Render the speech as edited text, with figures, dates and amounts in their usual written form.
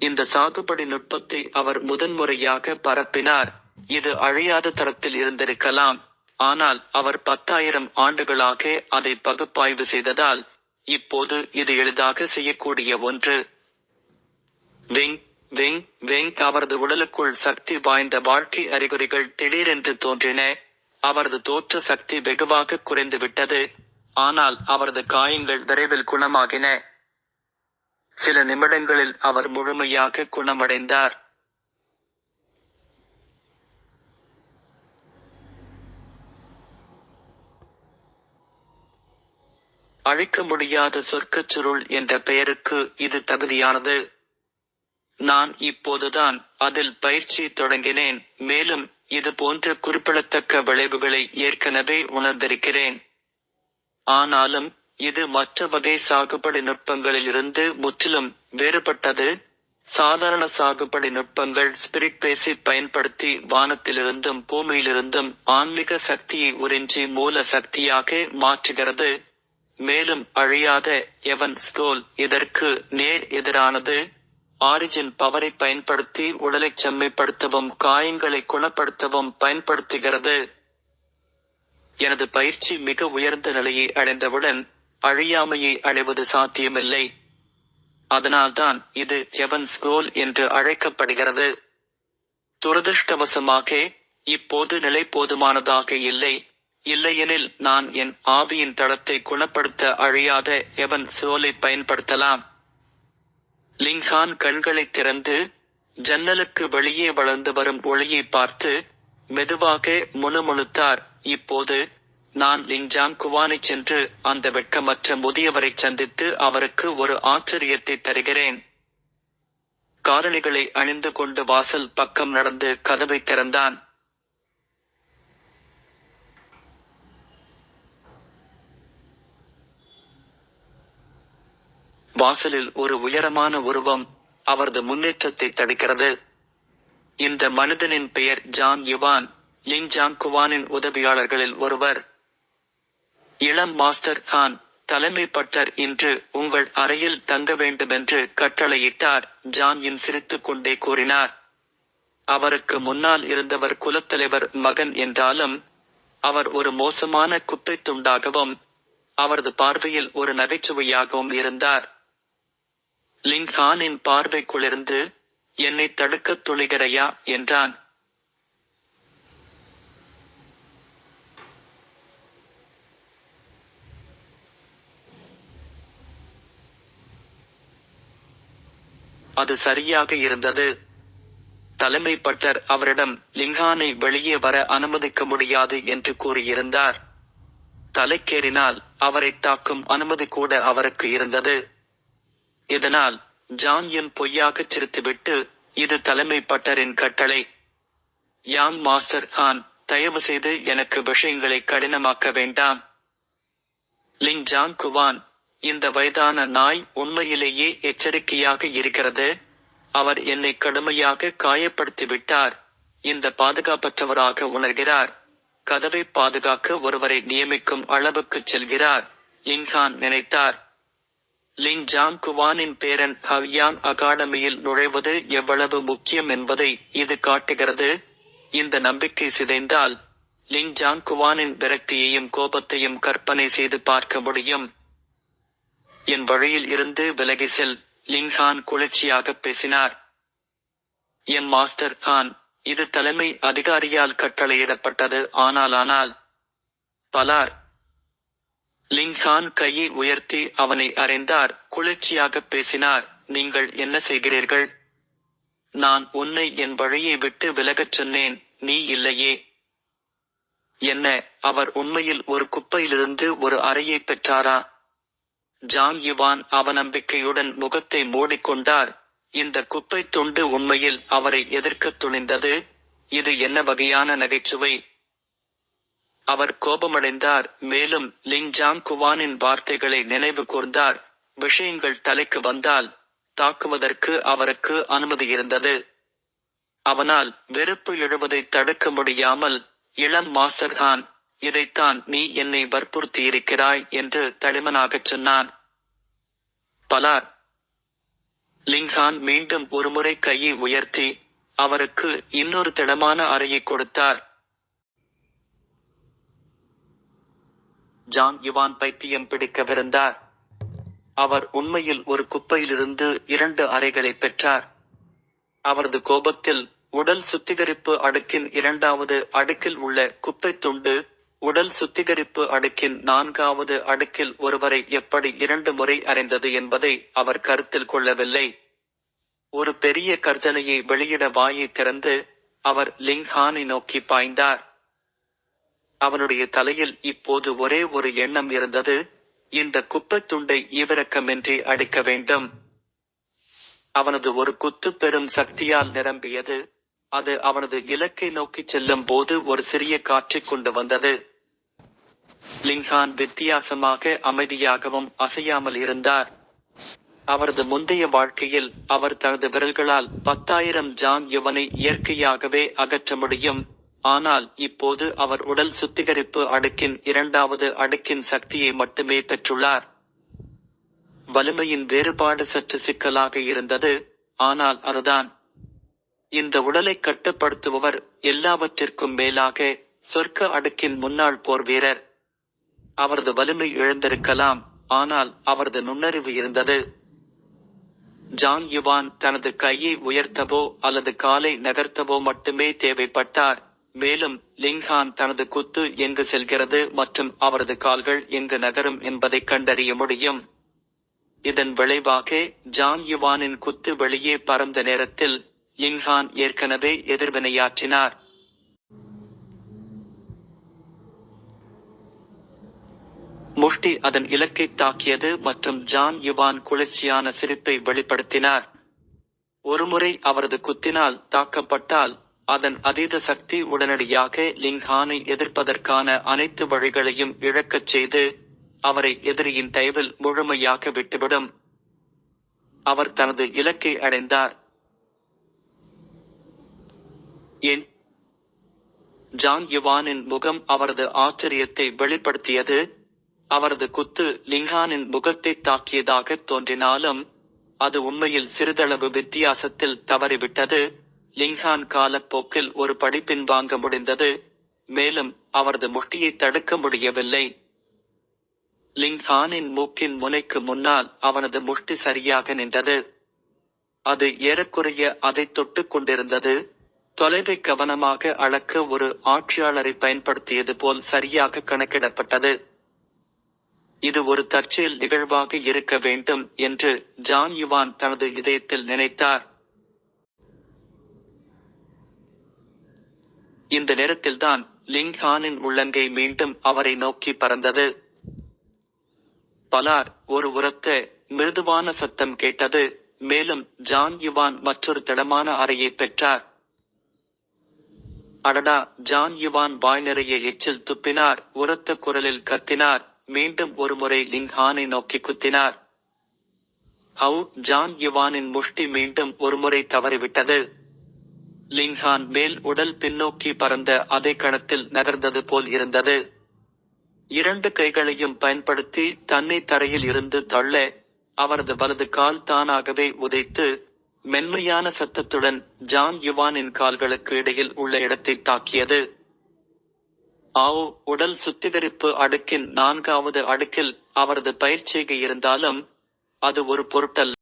இந்த சாகுபடி நுட்பத்தை அவர் முதன்முறையாக பரப்பினார். இது அழியாத தரத்தில் இருந்திருக்கலாம், ஆனால் அவர் 10,000 ஆண்டுகளாக அதை பகுப்பாய்வு செய்ததால் இப்போது இது எளிதாக செய்யக்கூடிய ஒன்று. வெங் வெங் வெங் அவரது உடலுக்குள் சக்தி வாய்ந்த வாழ்க்கை அறிகுறிகள் திடீரென்று தோன்றின. அவரது தோற்ற சக்தி வெகுவாக குறைந்துவிட்டது, ஆனால் அவரது காயங்கள் விரைவில் குணமாகின. சில நிமிடங்களில் அவர் முழுமையாக குணமடைந்தார். அழிக்க முடியாத சொர்க்கச் சுருள் என்ற பெயருக்கு இது தகுதியானது. நான் இப்போதுதான் அதில் பயிற்சி தொடங்கினேன், மேலும் இது போன்ற குறிப்பிடத்தக்க விளைவுகளை ஏற்கனவே உணர்ந்திருக்கிறேன். ஆனாலும் இது மற்ற வகை சாகுபடி நுட்பங்களிலிருந்து முற்றிலும் வேறுபட்டது. சாதாரண சாகுபடி நுட்பங்கள் ஸ்பிரிட் பேசி பயன்படுத்தி வானத்திலிருந்தும் பூமியிலிருந்தும் ஆன்மீக சக்தியை உறிஞ்சி மூல சக்தியாக மாற்றுகிறது. மேலும் அழியாத எவன் ஸ்கோல் இதற்கு நேர் எதிரானது. ஆரிஜின் பவரை பயன்படுத்தி உடலை செம்மைப்படுத்தவும் காயங்களை குணப்படுத்தவும் பயன்படுத்துகிறது. எனது பயிற்சி மிக உயர்ந்த நிலையை அடைந்தவுடன் அழியாமையை அடைவது சாத்தியமில்லை. அதனால்தான் இது ஹெவன்ஸ் கோல் என்று அழைக்கப்படுகிறது. துரதிருஷ்டவசமாக இப்போது நிலை போதுமானதாக இல்லை. இல்லையெனில் நான் என் ஆவியின் தளத்தை குணப்படுத்த அழியாத ஹெவன்ஸ் கோலை பயன்படுத்தலாம். லிங்கான் கண்களை திறந்து ஜன்னலுக்கு வெளியே வளர்ந்து வரும் ஒளியை பார்த்து மெதுவாக முணுமுணுத்தார். இப்போது நான் லிங்ஜாங் குவானை சென்று அந்த வெட்கமற்ற முதியவரை சந்தித்து அவருக்கு ஒரு ஆச்சரியத்தை தருகிறேன். காலணிகளை அணிந்து கொண்டு வாசல் பக்கம் நடந்து கதவை திறந்தான். வாசலில் ஒரு உயரமான உருவம் அவரது முன்னேற்றத்தை தடுக்கிறது. இந்த மனிதனின் பெயர் ஜான் யுவான், லிங்ஜாங் குவானின் உதவியாளர்களில் ஒருவர். இளம் மாஸ்டர் கான், தலைமை பட்டர் இன்று உங்கள் அறையில் தங்க வேண்டுமென்று கட்டளையிட்டார். ஜான் யின் சிரித்துக் கொண்டே கூறினார். அவருக்கு முன்னால் இருந்தவர் குலத்தலைவர் மகன் என்றாலும் அவர் ஒரு மோசமான குப்பை துண்டாகவும் அவரது பார்வையில் ஒரு நகைச்சுவையாகவும் இருந்தார். லிங்கானின் பார்வை குளிர்ந்து, என்னை தடுக்கத் துணிகிறையா என்றான். அது சரியாக இருந்தது. தலைமை பட்டர் அவரிடம் லிங்கானை வெளியே வர அனுமதிக்க முடியாது என்று கூறியிருந்தார். தலைக்கேறினால் அவரை தாக்கும் அனுமதி கூட அவருக்கு இருந்தது. இதனால் ஜான் யுன் பொய்யாகச் சிரித்துவிட்டு, இது தலைமை பட்டரின் கட்டளை. யாங் மாஸ்டர் கான், தயவு செய்து எனக்கு விஷயங்களை கடினமாக்க வேண்டாம். லிங்ஜாங் குவான், இந்த வயதான நாய் உண்மையிலேயே எச்சரிக்கையாக இருக்கிறது. அவர் என்னை கடுமையாக காயப்படுத்திவிட்டார். இந்த பாதுகாப்பற்றவராக உணர்கிறார். கதவை பாதுகாக்க ஒருவரை நியமிக்கும் அளவுக்கு செல்கிறார். லிங்கான் நினைத்தார். லிங்ஜாங் குவானின் பேரன் ஹவ்யாங் அகாடமியில் நுழைவது எவ்வளவு முக்கியம் என்பதை இது காட்டுகிறது. இந்த நம்பிக்கை சிதைந்தால் லிங்ஜாங் குவானின் விரக்தியையும் கோபத்தையும் கற்பனை செய்து பார்க்க முடியும். என் வழியில் இருந்து விலகி செல், லிங்கான் குளிர்ச்சியாக பேசினார். என் மாஸ்டர் கான், இது தலைமை அதிகாரியால் கட்டளையிடப்பட்டது. ஆனால் பலார். லிங்கான் கையை உயர்த்தி அவனை அறைந்தார். குளிர்ச்சியாக பேசினார். நீங்கள் என்ன செய்கிறீர்கள்? நான் உன்னை என் வழியை விட்டு விலகச் சொன்னேன், நீ இல்லையே. என்ன, அவர் உண்மையில் ஒரு குப்பையிலிருந்து ஒரு அறையை பெற்றாரா? ஜாங் யுவான் அவநம்பிக்கையுடன் முகத்தை மூடிக்கொண்டார். இந்த குப்பை துண்டு உண்மையில் அவரை எதிர்க்கத் துணிந்தது. இது என்ன வகையான நகைச்சுவை? அவர் கோபமடைந்தார். மேலும் லிங்ஜாங் குவானின் வார்த்தைகளை நினைவு கூர்ந்தார். விஷயங்கள் தலைக்கு வந்தால் தாக்குவதற்கு அவருக்கு அனுமதி இருந்தது. அவனால் வெறுப்பு எழுவதை தடுக்க முடியாமல், இளம் மாஸ்டர் கான், இதைத்தான் நீ என்னை வற்புறுத்தியிருக்கிறாய் என்று தடிமனாகச் சொன்னான். பலார். லிங்ஹான் மீண்டும் ஒருமுறை கையை உயர்த்தி அவருக்கு இன்னொரு திடமான அறையை கொடுத்தார். ஜாங் யுவான் பைத்தியம் பிடிக்கவிருந்தார். அவர் உண்மையில் ஒரு குப்பையிலிருந்து 2 அறைகளை பெற்றார். அவரது கோபத்தில் உடல் சுத்திகரிப்பு அடுக்கின் 2வது அடுக்கில் உள்ள குப்பை துண்டு உடல் சுத்திகரிப்பு அடுக்கின் 4வது அடுக்கில் ஒருவரை எப்படி 2 முறை அறைந்தது என்பதை அவர் கருத்தில் கொள்ளவில்லை. ஒரு பெரிய கர்ஜனையை வெளியிட வாயை திறந்து அவர் லிங்ஹானை நோக்கி பாய்ந்தார். அவனுடைய தலையில் இப்போது ஒரே ஒரு எண்ணம் இருந்தது, இந்த குப்பைத் துண்டை ஈவிரக்கமின்றி அடிக்க வேண்டும். அவனது ஒரு குத்து பெரும் சக்தியால் நிரம்பியது. அது அவனது இலக்கை நோக்கி செல்லும் போது ஒரு சிறிய காற்றைக் கொண்டு வந்தது. லிங்ஹான் வித்தியாசமாக அமைதியாகவும் அசையாமல் இருந்தார். அவரது முந்தைய வாழ்க்கையில் அவர் தனது விரல்களால் 10,000 ஜாங் யுவனை இயற்கையாகவே அகற்ற முடியும். ஆனால் இப்போது அவர் உடல் சுத்திகரிப்பு அடுக்கின் 2வது அடுக்கின் சக்தியை மட்டுமே பெற்றுள்ளார். வலிமையின் வேறுபாடு சற்று சிக்கலாக இருந்தது, ஆனால் அதுதான். இந்த உடலை கட்டுப்படுத்துபவர் எல்லாவற்றிற்கும் மேலாக சொர்க்க அடுக்கின் முன்னாள் போர் வீரர். அவரது வலிமை இழந்திருக்கலாம், ஆனால் அவரது நுண்ணறிவு இருந்தது. ஜாங் யுவான் தனது கையை உயர்த்தவோ அல்லது காலை நகர்த்தவோ மட்டுமே தேவைப்பட்டார். மேலும் லிங்ஹான் தனது குத்து எங்கு செல்கிறது மற்றும் அவரது கால்கள் எங்கு நகரும் என்பதை கண்டறிய முடியும். இதன் விளைவாக ஜாங் யுவானின் குத்து வெளியே பறந்த நேரத்தில் லிங்ஹான் ஏற்கனவே எதிர்வினையாற்றினார். முஷ்டி அதன் இலக்கை தாக்கியது மற்றும் ஜாங் யுவான் குளிர்ச்சியான சிரிப்பை வெளிப்படுத்தினார். ஒருமுறை அவரது குத்தினால் தாக்கப்பட்டால் அதன் அதீத சக்தி உடனடியாக லிங்ஹானை எதிர்ப்பதற்கான அனைத்து வழிகளையும் இழக்கச் செய்து அவரை எதிரியின் தயவில் முழுமையாக விட்டுவிடும். அவர் தனது இலக்கை அடைந்தார். ஜாங் யுவானின் முகம் அவரது ஆச்சரியத்தை வெளிப்படுத்தியது. அவரது குத்து லிங்ஹானின் முகத்தை தாக்கியதாக தோன்றினாலும் அது உண்மையில் சிறிதளவு வித்தியாசத்தில் தவறிவிட்டது. லிங்ஹான் காலப்போக்கில் ஒரு படி பின்வாங்க முடிந்தது, மேலும் அவரது முஷ்டியை தடுக்க முடியவில்லை. லிங்ஹானின் மூக்கின் முனைக்கு முன்னால் அவனது முஷ்டி சரியாக நின்றது. அது ஏறக்குறைய அதை தொட்டுக் கொண்டிருந்தது. தொலைவை கவனமாக அளக்க ஒரு ஆட்சியாளரை பயன்படுத்தியது போல் சரியாக கணக்கிடப்பட்டது. இது ஒரு தற்செயல் நிகழ்வாக இருக்க வேண்டும் என்று ஜாங் யுவான் தனது இதயத்தில் நினைத்தார். இந்த நேரத்தில்தான் லிங்ஹானின் உள்ளங்கை மீண்டும் அவரை நோக்கி பறந்தது. பலார் ஒரு உரத்த மிருதுவான சத்தம் கேட்டது. மேலும் ஜாங் யுவான் மற்றொரு திடமான அறையை பெற்றார். அடடா! ஜாங் யுவான் வாய் நிறைய எச்சில் துப்பினார். உரத்த குரலில் கத்தினார். மீண்டும் ஒருமுறை லிங்ஹானை நோக்கி குத்தினார். ஜாங் யுவானின் முஷ்டி மீண்டும் ஒருமுறை தவறிவிட்டது. லிங்ஹான் மேல் உடல் பின்னோக்கி பறந்த அதே கணத்தில் நகர்ந்தது போல் இருந்தது. 2 கைகளையும் பயன்படுத்தி தன்னை தரையில் இருந்து தள்ள அவரது வலது கால் தானாகவே உதைத்து மென்மையான சத்தத்துடன் ஜாங் யுவானின் கால்களுக்கு இடையில் உள்ள இடத்தை தாக்கியது. உடல் சுத்திகரிப்பு அடுக்கின் 4வது அடுக்கில் அவரது பயிற்சிகை இருந்தாலும் அது ஒரு பொருட்டல்ல.